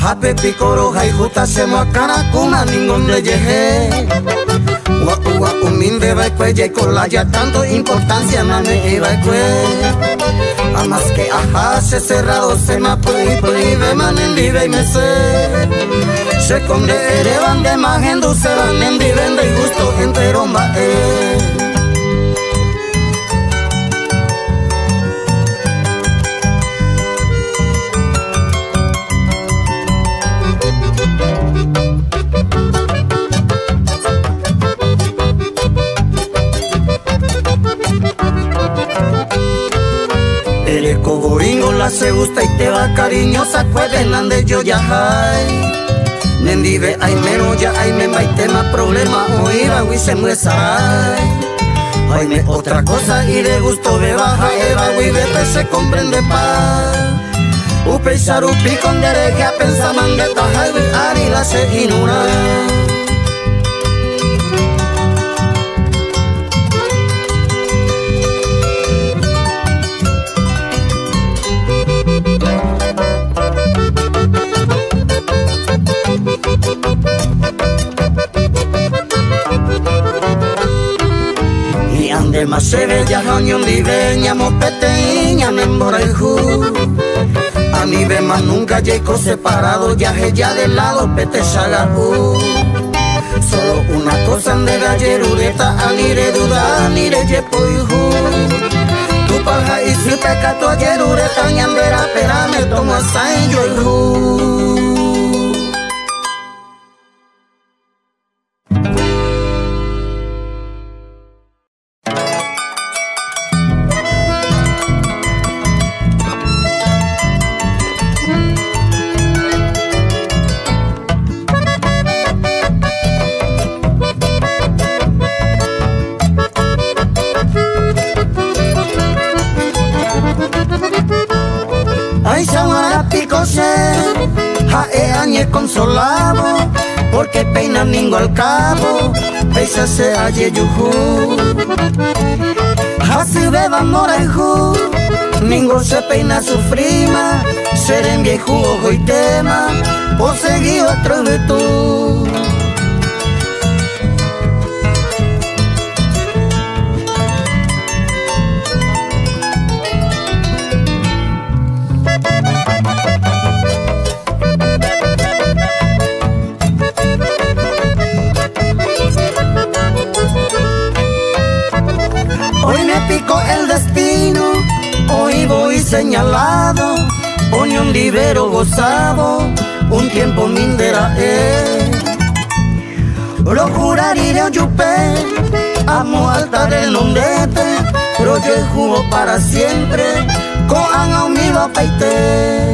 Hape pikoro hai huta sema kana kuna ningon de yehe. Wa uminde vai kwe je kola ya tanto importancia na me iba kwe. A más que ajá se cerrado se ma pui ve manen vive y me se conde ere van de magendu se van en vivende y gusto entero ma la se gusta y te va cariñosa pueden ande yo ya hay nendive ay mero ya ay me maite más problema oíra y se muesa ay me otra cosa y de gusto be baja eva y bebe se comprende pa upe sarupi con dereje a pensar mandeta ay ari la se inura. Más se ve ya año libre ñamo peteña membora el ju a mí ve más nunca llego separado ya de lado pete saga solo una cosa de gallerureta anire duda anire yepo y ju tu paja y si pecato gallerureta ñambera pera me tomo hasta yo el ju. Consolado porque peina ningo al cabo peisa se halle yuju así beba mora y ju ningo se peina su prima seren viejo ojo y tema por seguir otro de tú. El destino, hoy voy señalado, pone un libero gozado, un tiempo mindera lo jurariré o yupe, amo altar el nondete, pero yo jugo para siempre, coan a un migo peite.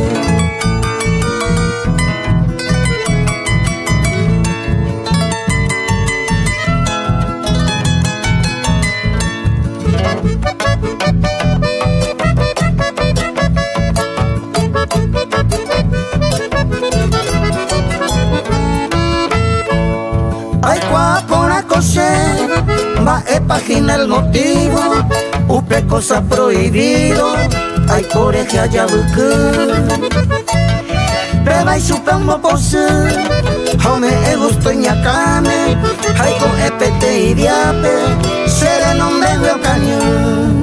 Va página el motivo, upe cosa prohibido, hay coreje allá buque. Beba y supe un mopose, home e gusto ñacame, hay con epete y diape, seré nombre de cañón.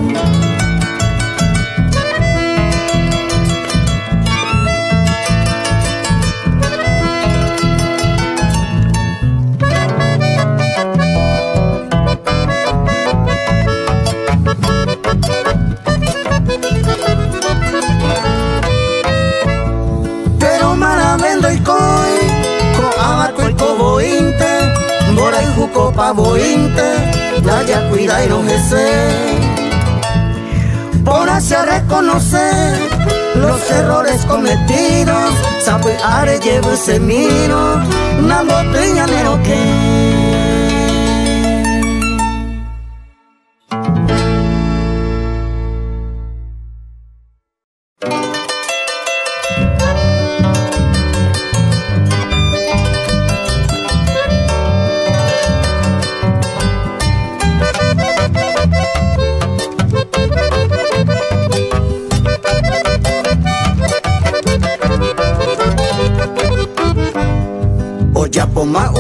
Copa bointe, ya cuida y no jese. Póngase a reconocer los errores cometidos, sabe are llevo ese miro, na botella nero que.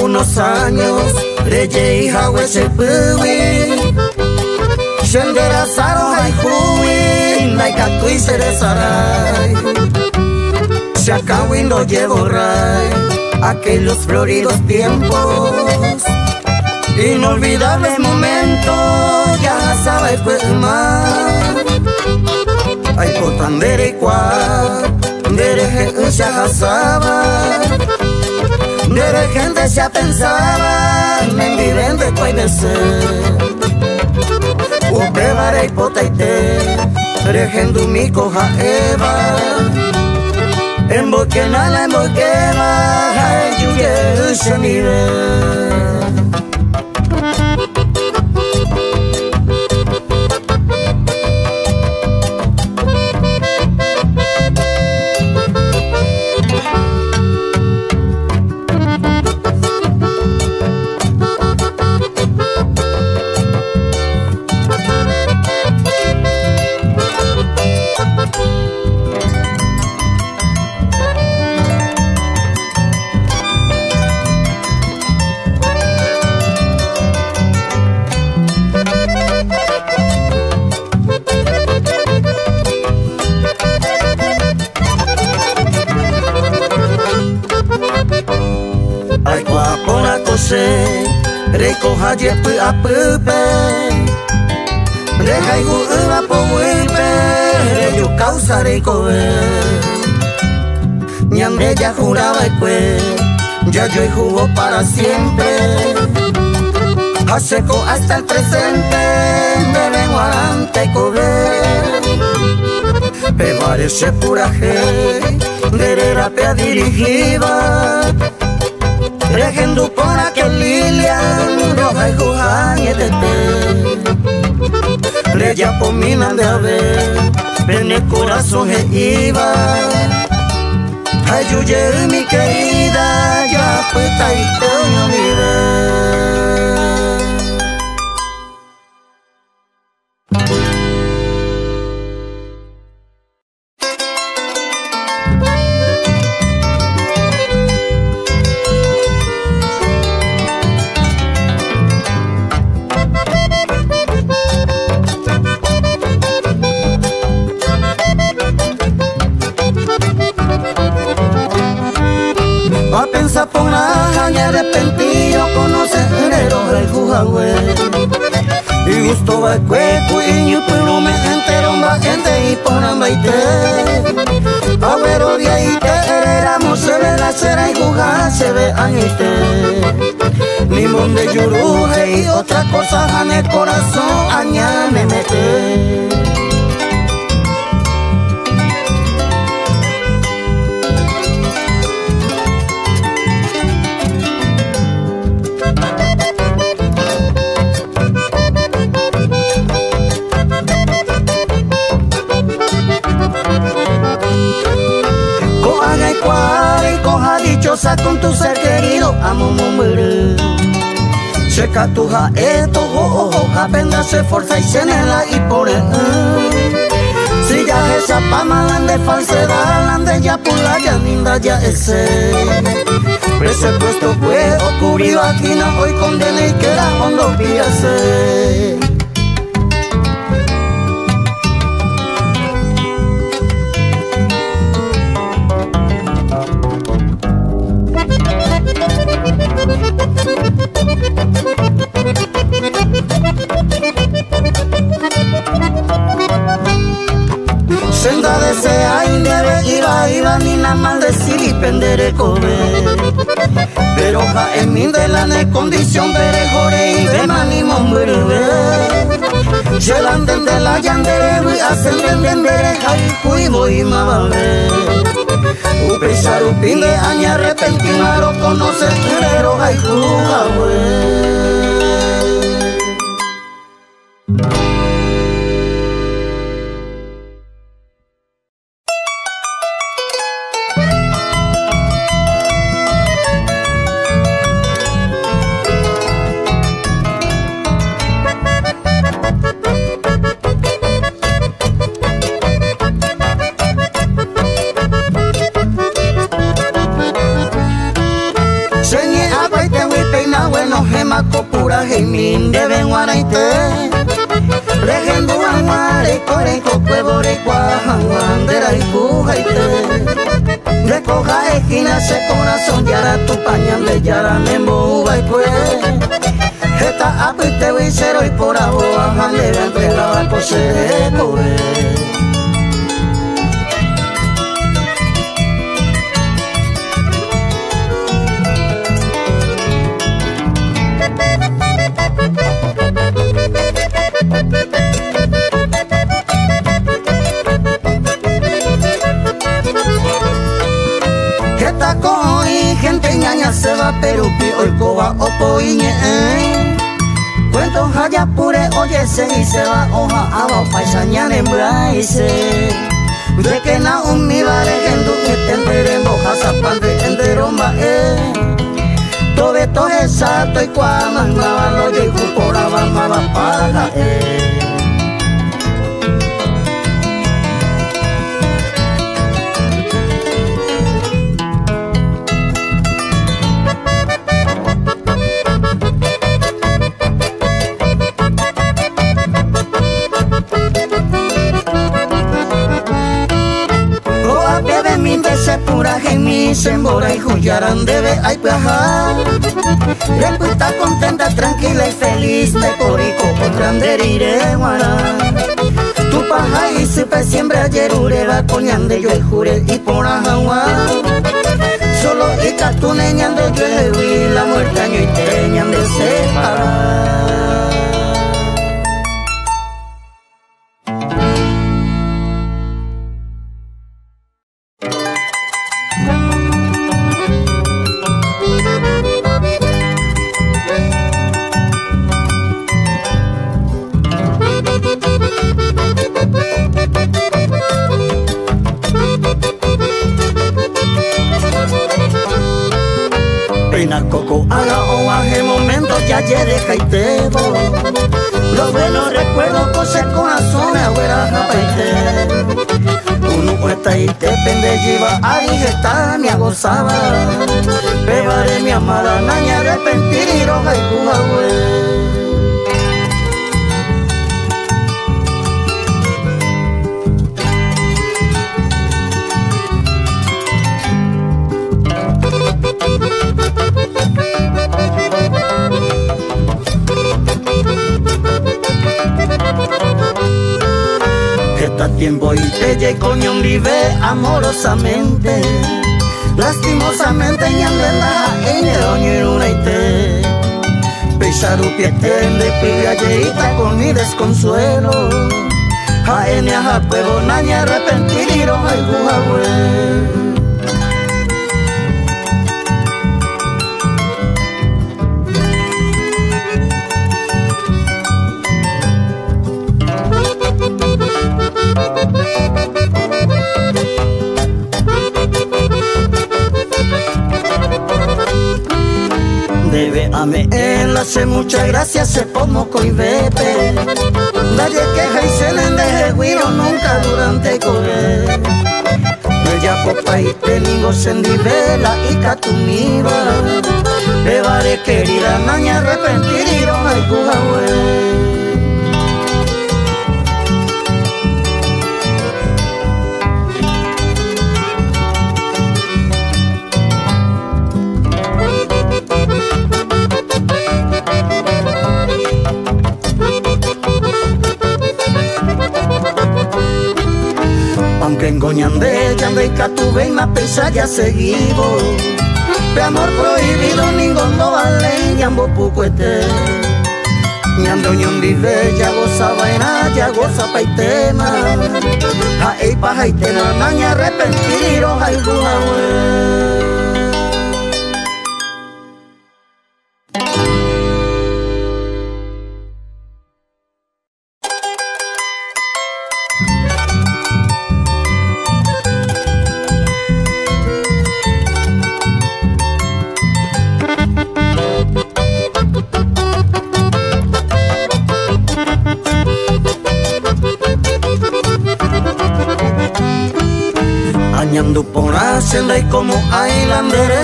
unos años, Reye y Hawe se puwi Shendera Saro Hai Hui Naikatui Seresarai Se acabó y no llevo ray aquellos floridos tiempos, inolvidables momentos, ya sabes pues más. Ay potandere kwa, dere gente se agazaba, dere gente se pensaba, me viven de cuainese. Ubebare y potaite, dere mi coja eva. En boquena, ay, yuye, se mire. Recoja yepu apupe Rejai gu ura po wipe Reyu causa recobe Ñambre ya juraba y pues Ya yo y jugó para siempre Haseco hasta el presente Debe guarante cobe Pevarese puraje Derera pea dirigiva Regendu por aquel Lilian, roja y jujañe de te. Reya pomina de haber, pene corazón e iba. Ayuye mi querida, ya puesta y te miré. Arrepentido conoce el Jujawe y gusto va cueco y yo pero me entero va gente y ponan baite abuelo de ahí te éramos se ve la cera y jugar se ve añite limón de yuruje y otra cosa en el corazón añá me mete. Dichosa con tu ser querido, amo muere. Checa tu ja esto, apenda se forza y se nela y por él. Si ya esa pama de falsedad, lande ya por la llaninda ya ese. Presupuesto fue ocurrido aquí no hoy condena y queda hondo píase. Senda desea y nieve iba ni nada mal decir y pendere cobe. Pero ja en mi de la ne condición pere jore y de mani mombere. Se la anden de la yandere y hacen vendere jai cuivo y mabale. Upesar upinde aña repentina lo conoce pero jai jugawe. Senye apaite y min deben guaraite regendo aguare coreco cuevore cuajandera y cujaite recoja esquina ese corazón yara tu pañal yara nembo baikue esta apite visero y por aboa jale entregaba cose coe. Gente ñaña se va perupi hoy coba opo iñe cuento haya pure oye se y se va hoja aba paisañan en braise de que na un mi vale gendu que tendere moja zapante enderomba todo esto es exacto y cuaman lo dijo por abama va paga se pura gemi se embora y juyaran debe ay paja después está contenta tranquila y feliz de corico otra anderire guara tu paja y supe siempre ayer ureba coñande yo el jure y por agua solo y tu neñando yo el la muerte año y teñan de separar. Coco haga o aje momento ya deja y te voy los buenos recuerdos cosas corazón abuela japaite uno está y te pende lleva a digestar me agozaba bebaré mi amada naña arrepentir y roja y cujawe. Tiempo y te llegó ñon vive amorosamente lastimosamente ñandela en el oño y una y te pesaru piete le pide ayeita con mi desconsuelo a ene a puedo naña arrepentir y roja y jujawe. Debe ame él hace muchas gracias se pomo coi bebe nadie queja y se le deje guiro nunca durante correr ella popa y teningo sendivela y catumiba bebaré querida naña arrepentir y roja y cujawe. Aunque engoñande yande y catuve y ma pesa ya seguido de amor prohibido ningún no vale ñambo pucuete ñando ñon vive ya goza vaina ya goza paitema a ei paja y tena naña arrepentir roja y jujawe. Añando por hacienda y como ailandere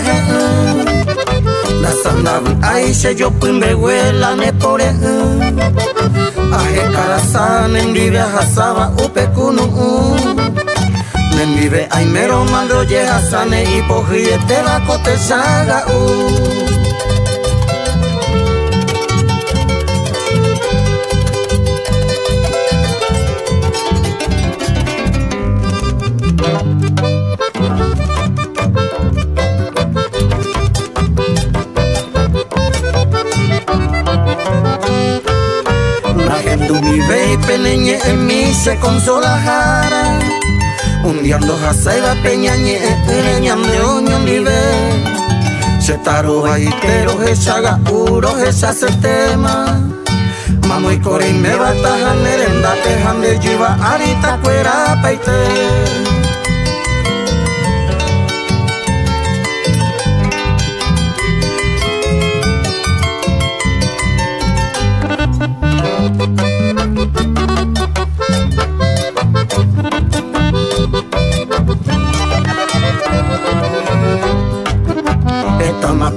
Sandavi aise yo pimbeguela ne pore ahe karasane mbibe hasaba upekunu Nembibe aimero mando ye hasane ipohiete la kote saga Peneñe en mí se consola jara Undiando jasaiba peñañe Ereñam de oño vive Se taro baitero Jesaga uro jesa se tema Mamo y core y me bataja merenda Tejande jiva arita cuera paite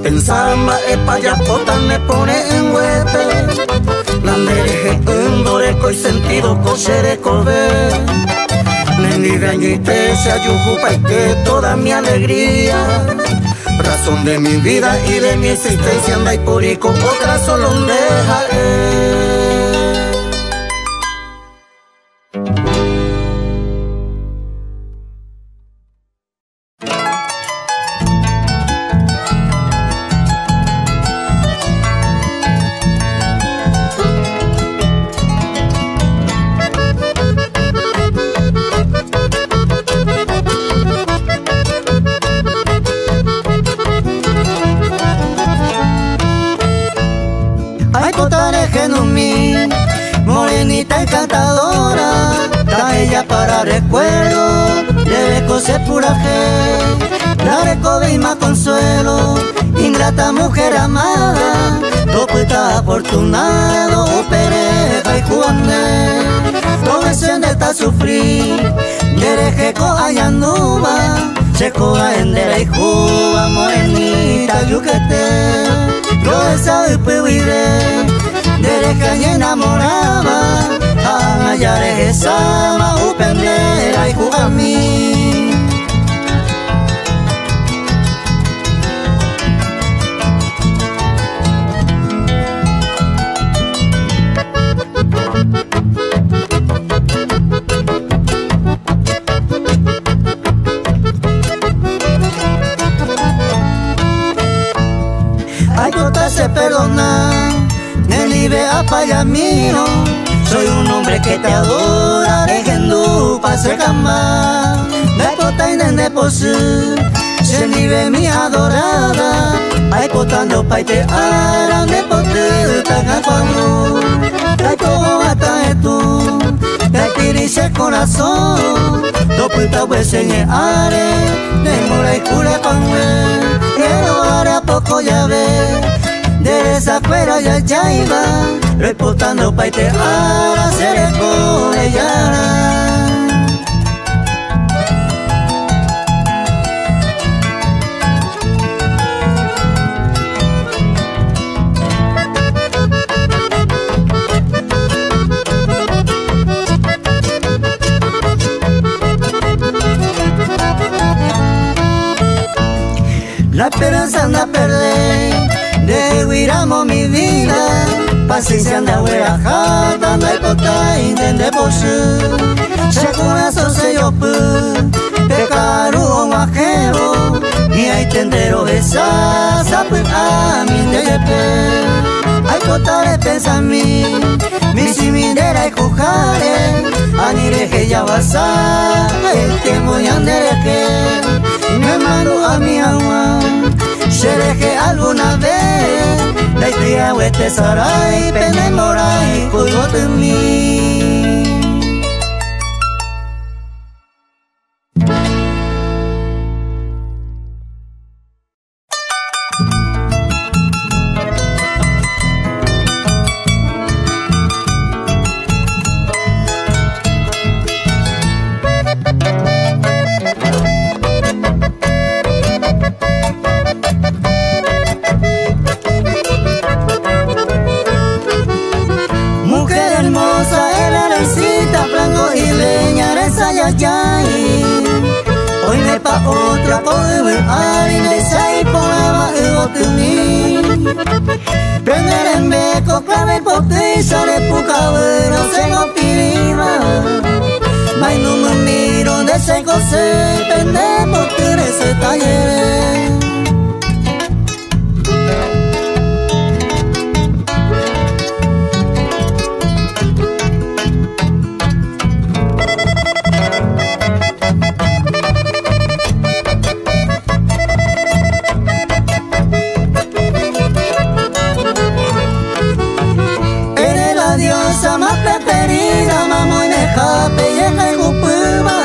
Pensamba epaya potan me pone en huete Landereje undoreco y sentido cochere colve Nendi gañite se ayujupa y que toda mi alegría Razón de mi vida y de mi existencia anda y purico otra solo dejaré Morenita encantadora, da ella para recuerdo, debe coser pura fe, la recobe y más consuelo, ingrata mujer amada, topita afortunado, pereja y juané, todo ese está sufrir, derejeco ayanuba, se coa endera y juba, morenita yuquete, todo esa vive. Derecha y enamoraba, a yare sama upendera y jugami. Ay, total se perdona. Nelibe apayamino, soy un hombre que te adora, dejando pase cama, de pota y nene posu, se libe mi adorada, ay potando paite ara, de pote tagapano, ay todo hasta esto, te tirice corazón, doputa hueseñe are, de mora y cure panwe, quiero ahora poco ya ve. De esa fuera ya iba, repotando paite ara, seré con ella. La esperanza anda a perder. De huiramo mi vida, paciencia anda huera jata, no hay pota intende posu. Se corazón se yo pu, pecaru on ajero, y hay tendero esa, sapu a mi teyepe. Hay pota de pensa mi simindera y cujare, anireje ya basa, el tiempo ya andereje, me mando a mi alma. Shereje alguna vez, la idea huete sarai, penemorai, cuido de mí. otra con alguien de seis por abajo de mí. Prender en beco, clave potiza de pucabero, se no pirima. Mai no me miro de se cose, prende por ese taller. Más preferida, mamá y me escape y en el gupuma.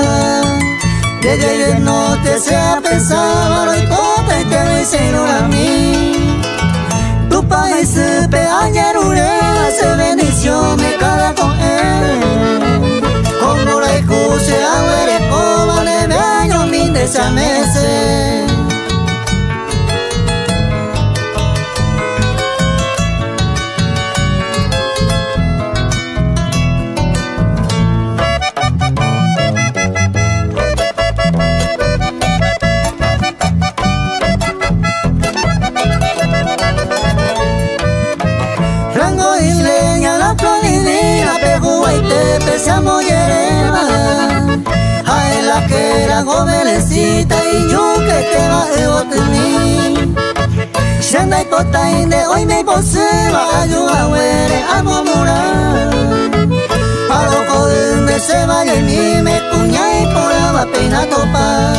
Desde el norte se ha pensado y todo y te lo hicieron a mí. Tu país supe ayer urena, se bendición me cada con él. Como la excuse a ver cómo le veo mi desamese. Pesamos yerema, a la que era jovencita y yo que te va a tener. Siendo y potain de hoy me poseba, ayuda a huere a murmurar. A lo joven de se vaya y ni me cuña y por la pena topar.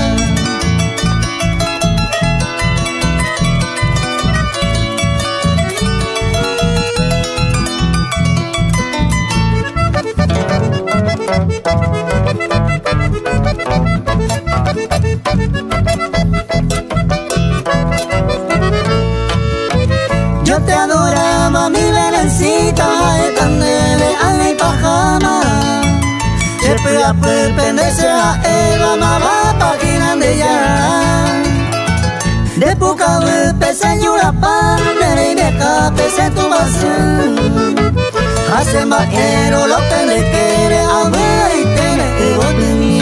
Yo te adoraba, mi belencita, tan neve a mi pajama. Siempre a pertenecer a Eva, mamá, página de ya. De poca pese la parte y me capese tu vacío. Hace majero lo que le quiere a ver y tiene que vos de mí.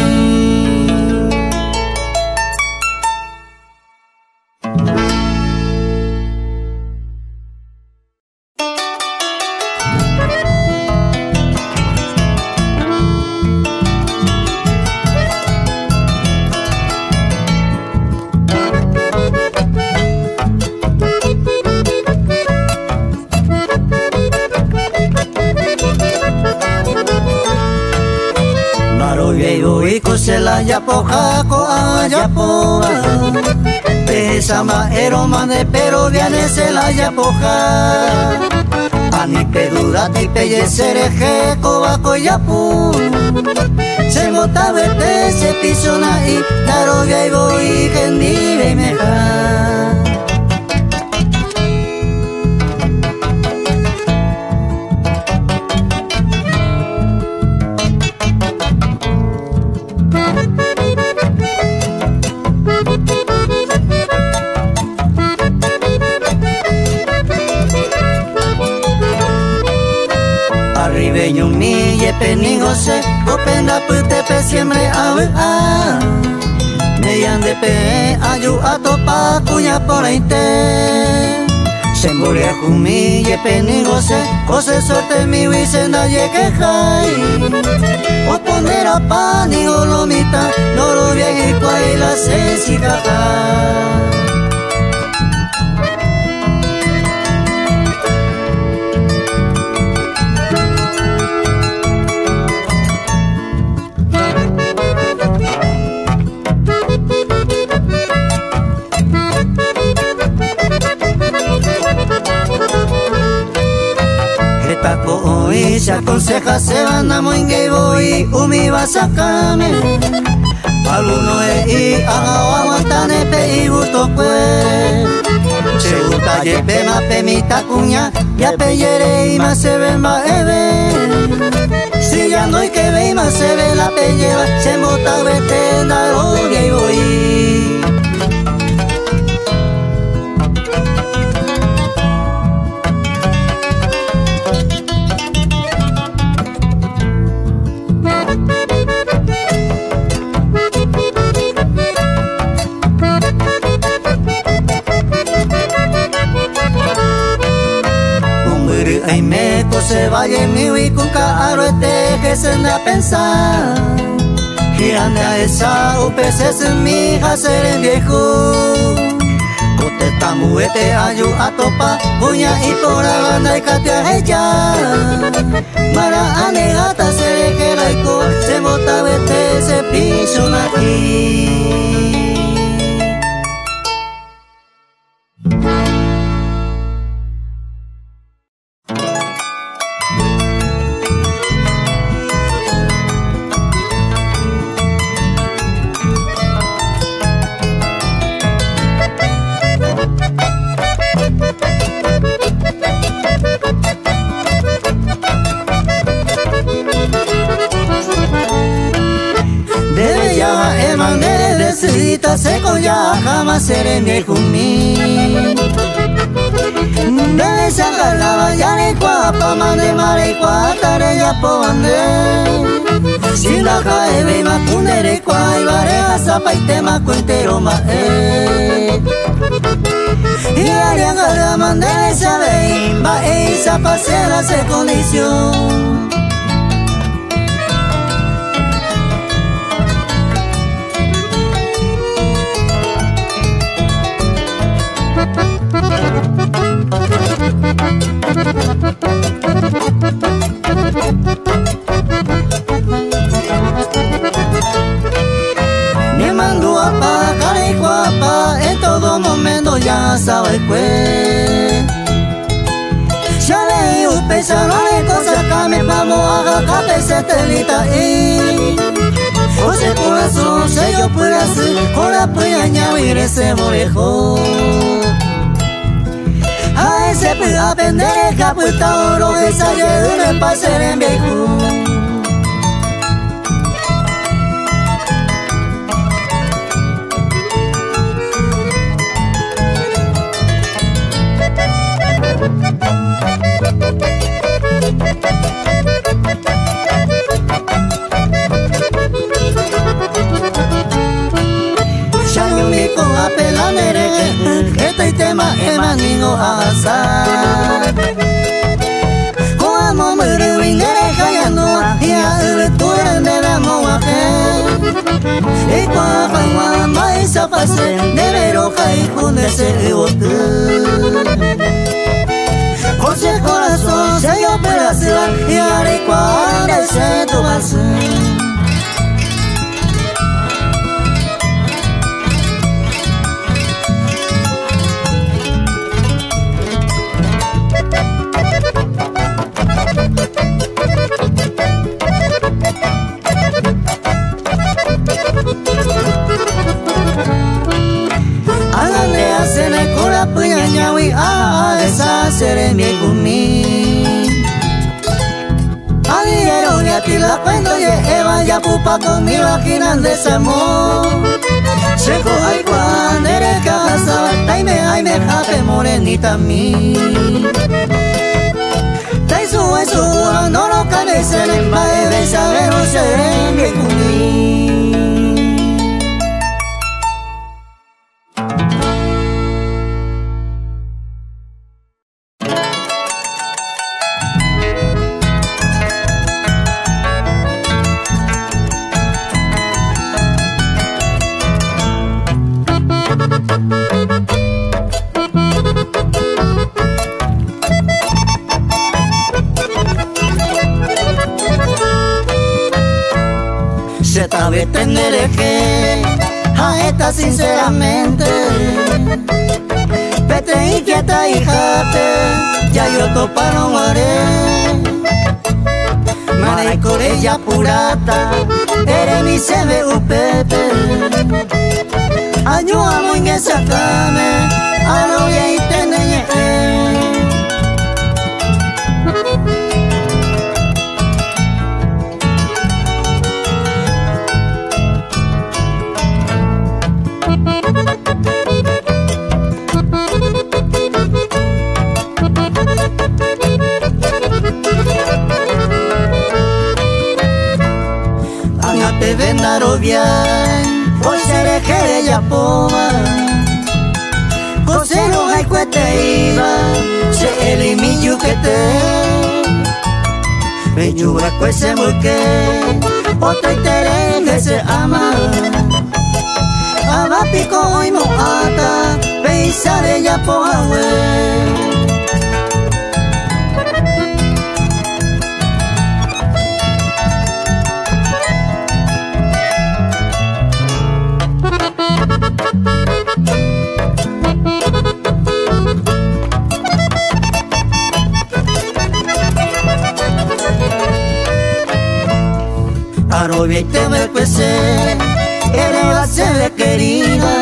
Se la yapoja ko a yapoa, pesa maero mane pero viene se la yapoja. Ani peduda ti pelle sereje ko va ko yapu. Se mota vete se pisona y daro ya y voy gendive y meja. Arribeño mi ye penigo se openda pute pe siempre a Meyan de pe ayu a topa cuña por ahí te Semborea jumi ye penigo se cose sorte mi wisenda ye quejai O poner a pan y olomita Loro viejito ahí la se si caja. Y se aconseja se van a moingue y voy umi vas a came alguno y haga aguantane pe y gusto pues se gusta yepe ma pe mi tacuña ya pe yere y más se ven va ebe si ya no hay que ve y más se ve la pe lleva se mota vete da y voy. ay me se vaya mi huicuca aro este que se anda a pensar y anda esa upeses en mi hija ser en viejo cote tamuete ayu a topa puña y por la banda y catea ella mara anegata se le queda y se bota vete se piso aquí. Seco ya jamás seré mi jumí debe sacar la vallana cuapa mande mare cuatare ya povande si la jaeve macundere cuay vareja zapa y tema cuentero mae y harían gala mande sabe imba e zapa se la se condición. Me mando a pagar y guapa en todo momento ya sabe que ya le un pesado de cosas que me vamos a gacar se telita y José corazón se yo puedo hacer con la puya añadir ese morejo a ese puedo aprender el capitán oro esa yo de pasar en viejo. Este tema es manino asar como me ringere callando y a tu de la moaje y cuando más a pasar de veroja y con ese bote José corazón se yo para hacer y haré cuando se tu base. Seré mi cumí Aguillero y a ti la cuento Eva ya pupa con mi vagina de ese amor Checo ay cuando eres casa Ay me jape morenita mí Tai su no lo cabes en el baile de saber seré mi cumí. Se sabe tener que a esta sinceramente Pete y fiesta y jate ya yo toparon haré Mara y corella purata eres mi CBUPP ayúdame en esa cama a no y tener Angate vendaro bien, por ser que ella poba, cose Cero hay cuete iba, se elimilló que te. Me yuga cuese porque, otra itere que se ama. Aba pico hoy mo ata, peisa de ya po awe. Arrobe te me cuese, eres la sede querida.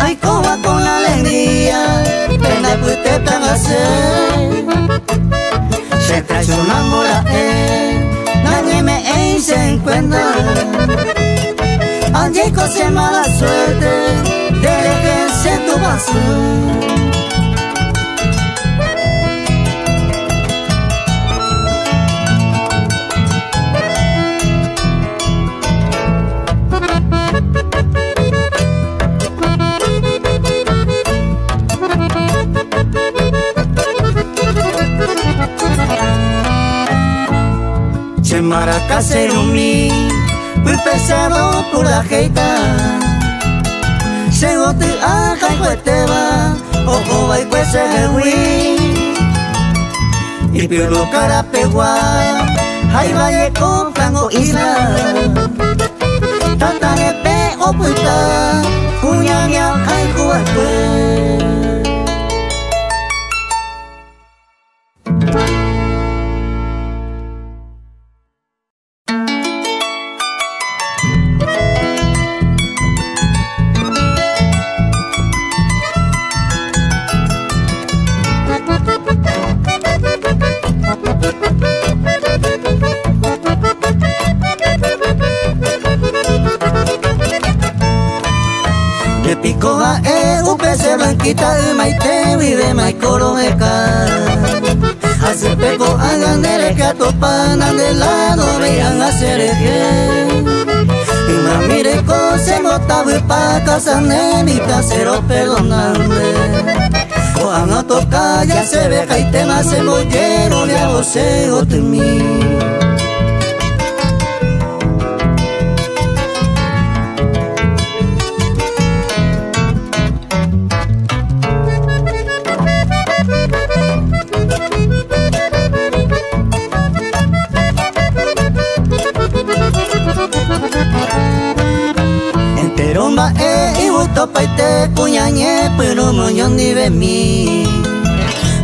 Ay, coba con la alegría, pena pues te tan hacer. Se traicionan por nadie me se encuentra. Allí cose mala suerte, desde que se tu paso. Se maraca se umi, muy pesado por la jeita. Se gote a caigueteba, ojo va y cuese hewi. Y piolo cara pegua, hay valle con frango isla. Tata de pe o puta, cuña mia hay cuatue. Picoja upese blanquita y maite vive maicoro eka. Hace pego agandere que atopan de lado vean hacer eje. Y mamire cose motabu pa casa mi casero perdonande. O a tocar ya se ve que tema se mollero le hago sego de mí. Y gusto paite puñañe pero moñón ni ve mi.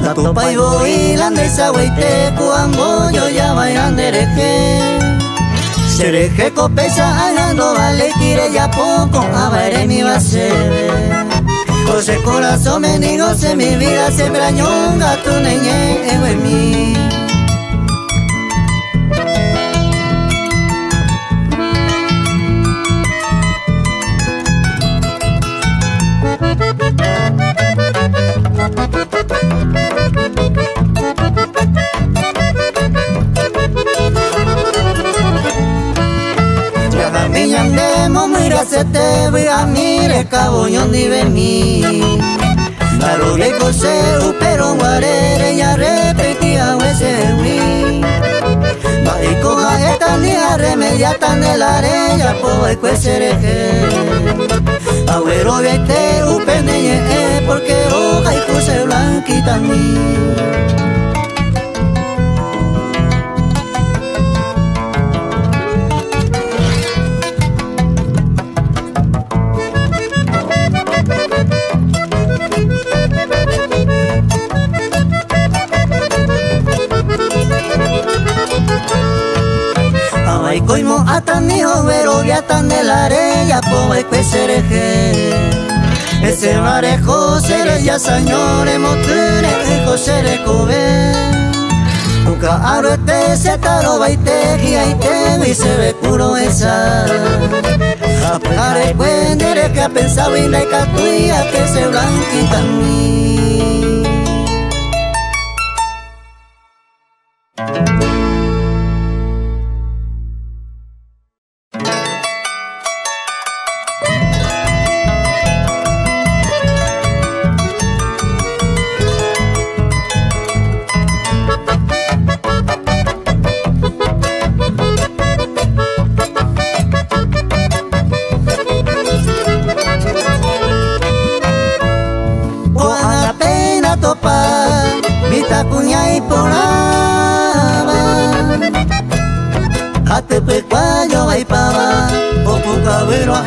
La topa y voy la andesa hueite cuambo yo ya vayan dereje. Sereje copesa agando vale tire ya poco a ver mi base. José corazón me digo se mi vida se brañón gato neñe en mi. Se te voy a mire caboñón ni ve mi. Pero viejo se pero guarere ya repetía ese wi. Va y coja esta ni a remedia tan de la arena po el cuesereje. Agüero vete upene porque hoja y cose blanquita mi. Ay, coimo atan ni jovero ya tan de la arena po el cuesereje. Ese marejo seré ya señores moture hijo seré cobe. Nunca arrete se taro baite y ahí te y se ve puro esa. A pegar el cuendere que ha pensado en la catuya que se blanquita en mí.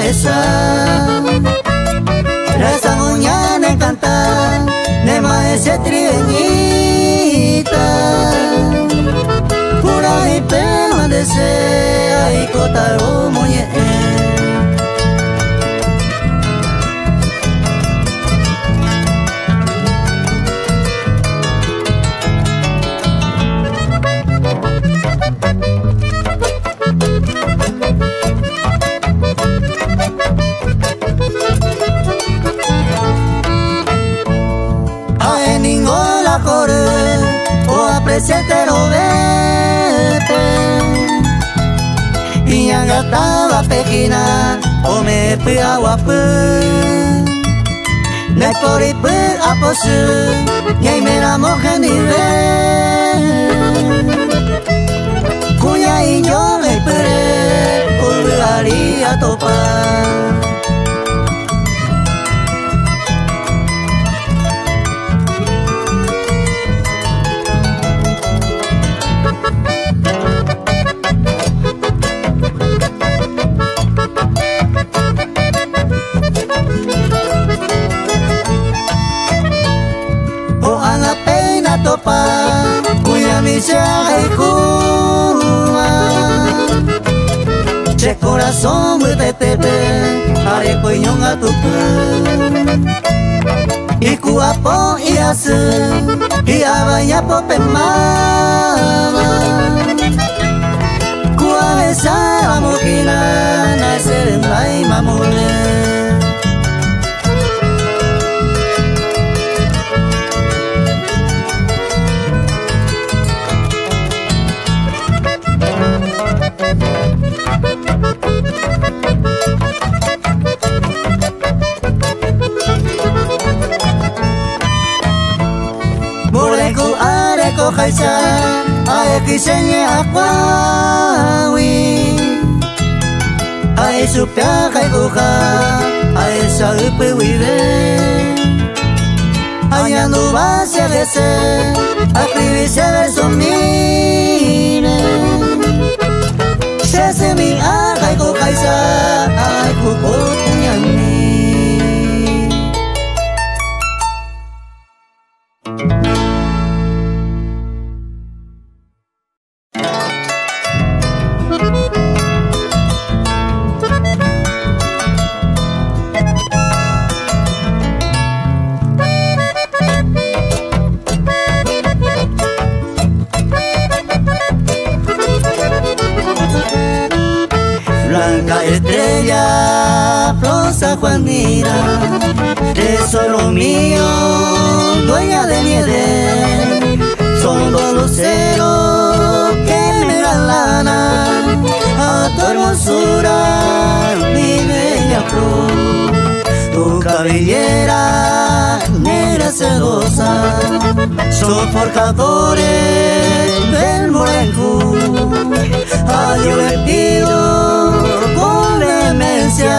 esa esa mañana encantada de maese trigueñita pura y pema desea y cotaro moñe o apreciatero vete y agataba pejina o me piagua pu ne pori pu aposu y me la moja ni ve cuya y yo me pere volvería topar. Cuya misa y cuma che corazón de tepe are coñón a tu y cuapo y asu y abaya pope mama cuavesa mojina na serenda y mamule. Moreku areko kaisa ae kisenye akwawi ae supya kai kuka ae saupe wive ayando base a veces acribise verso mire se mi ae kukaisa ae kuko punyami. Blanca estrella, Rosa Juanita, tesoro mío, dueña de mi edén, son dos luceros que me galanan a tu hermosura, mi bella flor, tu cabellera negra sedosa, son forjadores del Morenco, a Dios le pido con vehemencia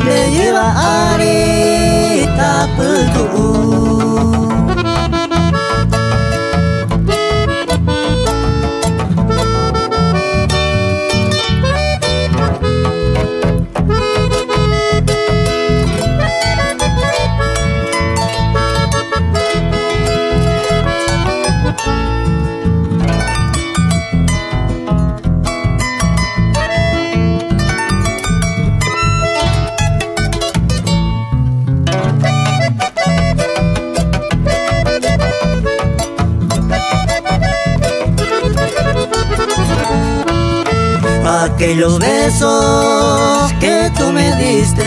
le lleva arita putu. Aquellos besos que tú me diste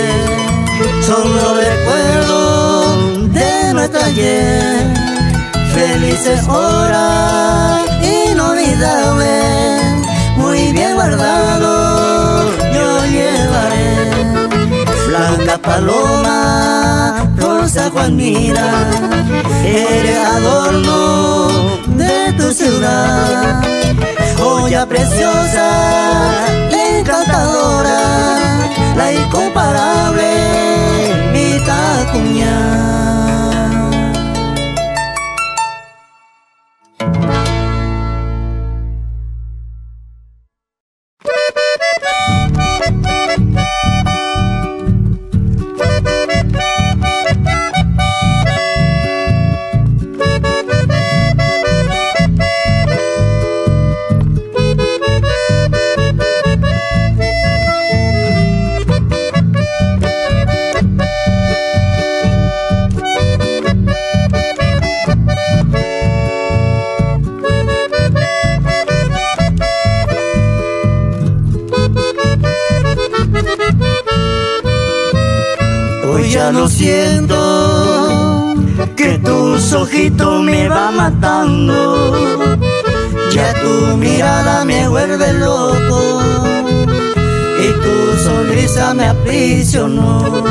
son los recuerdos de nuestra ayer. Felices horas inolvidables, muy bien guardado yo llevaré. Blanca paloma, rosa Juanita, eres adorno de tu ciudad. Joya preciosa, encantadora, la incomparable Vitacuña. ya lo siento, que tus ojitos me van matando. Ya tu mirada me vuelve loco y tu sonrisa me aprisionó.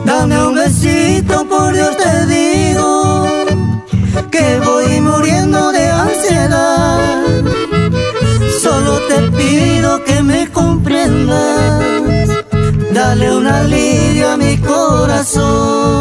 Dame un besito, por Dios te digo, que voy muriendo de ansiedad. Solo te pido que me comprendas, dale un alivio a mi corazón.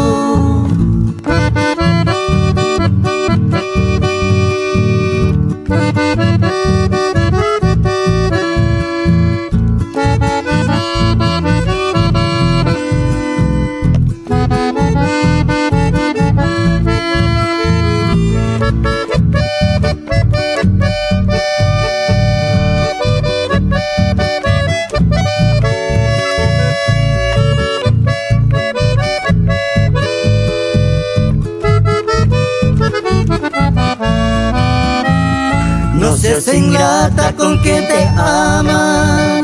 No seas ingrata con quien te ama,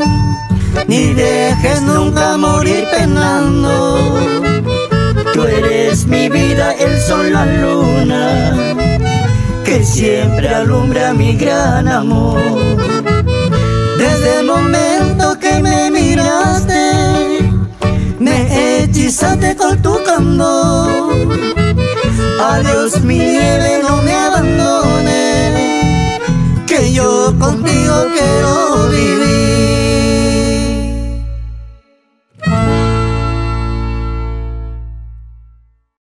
ni dejes nunca morir penando. Tú eres mi vida, el sol, la luna, que siempre alumbra mi gran amor. Desde el momento que me miraste, me hechizaste con tu candor. Adiós mi nieve, no me abandones,